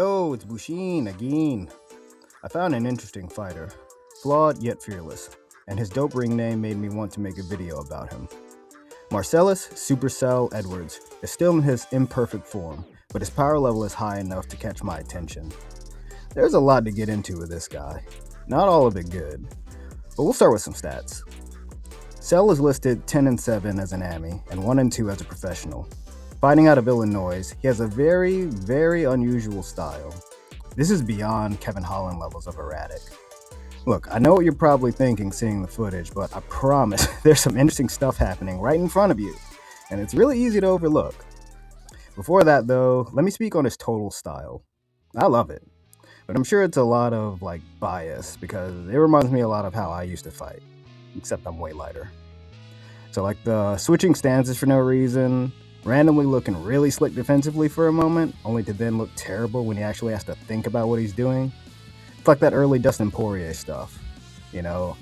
Yo, it's Bushin again. I found an interesting fighter, flawed yet fearless, and his dope ring name made me want to make a video about him. Marcelis Edwards is still in his imperfect form, but his power level is high enough to catch my attention. There's a lot to get into with this guy, not all of it good, but we'll start with some stats. Cell is listed 10-7 as an AMI and 1-2 as a professional. Fighting out of Illinois, he has a very, very unusual style. This is beyond Kevin Holland levels of erratic. Look, I know what you're probably thinking seeing the footage, but I promise there's some interesting stuff happening right in front of you, and it's really easy to overlook. Before that though, let me speak on his total style. I love it, but I'm sure it's a lot of bias because it reminds me a lot of how I used to fight, except I'm way lighter. So the switching stances for no reason, randomly looking really slick defensively for a moment, only to then look terrible when he actually has to think about what he's doing. It's like that early Dustin Poirier stuff, you know?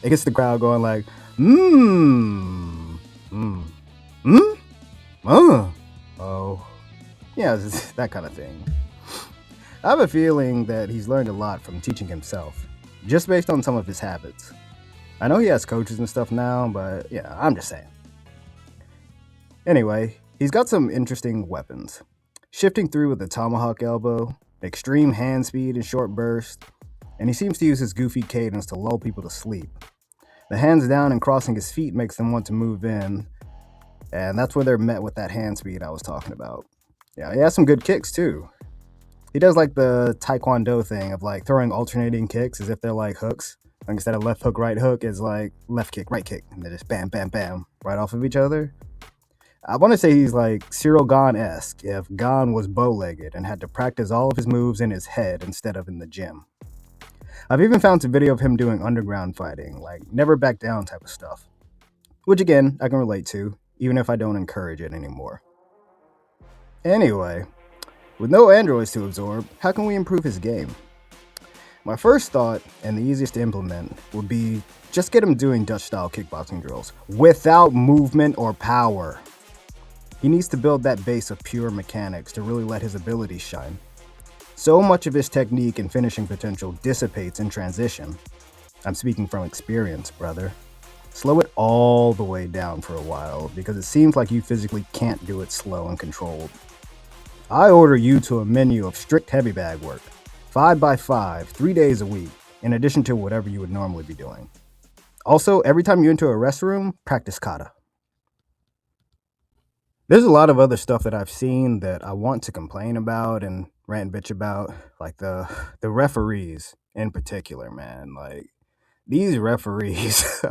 It gets the crowd going oh. Yeah, it's that kind of thing. I have a feeling that he's learned a lot from teaching himself, just based on some of his habits. I know he has coaches and stuff now, but yeah, I'm just saying. Anyway, he's got some interesting weapons. Shifting through with the tomahawk elbow, extreme hand speed and short burst, and he seems to use his goofy cadence to lull people to sleep. The hands down and crossing his feet makes them want to move in, and that's where they're met with that hand speed I was talking about. Yeah, he has some good kicks too. He does the taekwondo thing of throwing alternating kicks as if they're hooks. Instead of left hook, right hook, is left kick, right kick, and they just bam, bam, bam, right off of each other. I want to say he's Cyril Gane-esque if Gane was bow-legged and had to practice all of his moves in his head instead of in the gym. I've even found some video of him doing underground fighting, never back down type of stuff. Which again, I can relate to, even if I don't encourage it anymore. Anyway, with no androids to absorb, how can we improve his game? My first thought, and the easiest to implement, would be just get him doing Dutch-style kickboxing drills, without movement or power. He needs to build that base of pure mechanics to really let his abilities shine. So much of his technique and finishing potential dissipates in transition. I'm speaking from experience, brother. Slow it all the way down for a while, because it seems like you physically can't do it slow and controlled. I order you to a menu of strict heavy bag work, 5x5, 3 days a week, in addition to whatever you would normally be doing. Also, every time you enter a restroom, practice kata. There's a lot of other stuff that I've seen that I want to complain about and rant and bitch about, the referees in particular, man. These referees,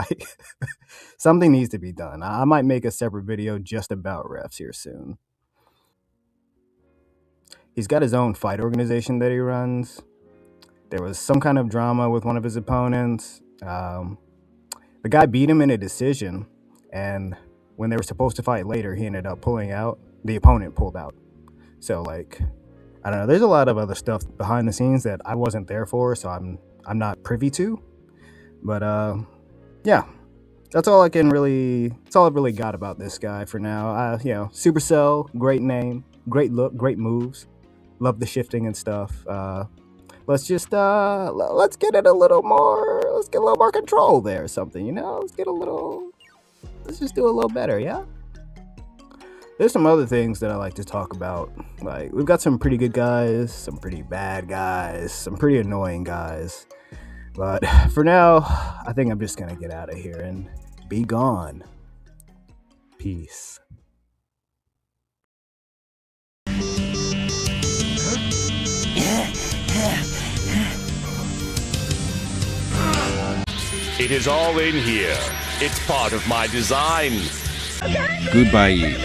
something needs to be done. I might make a separate video just about refs here soon. He's got his own fight organization that he runs. There was some kind of drama with one of his opponents. The guy beat him in a decision, and when they were supposed to fight later, he ended up pulling out. The opponent pulled out. So I don't know. There's a lot of other stuff behind the scenes that I wasn't there for, so I'm not privy to. But yeah, that's all I've really got about this guy for now. Supercell, great name, great look, great moves. Love the shifting and stuff. Let's just let's get a little more control there or something, let's just do a little better, yeah? There's some other things that I like to talk about. We've got some pretty good guys, some pretty bad guys, some pretty annoying guys. But for now, I think I'm just gonna get out of here and be gone. Peace. It is all in here. It's part of my design. Goodbye, Eve.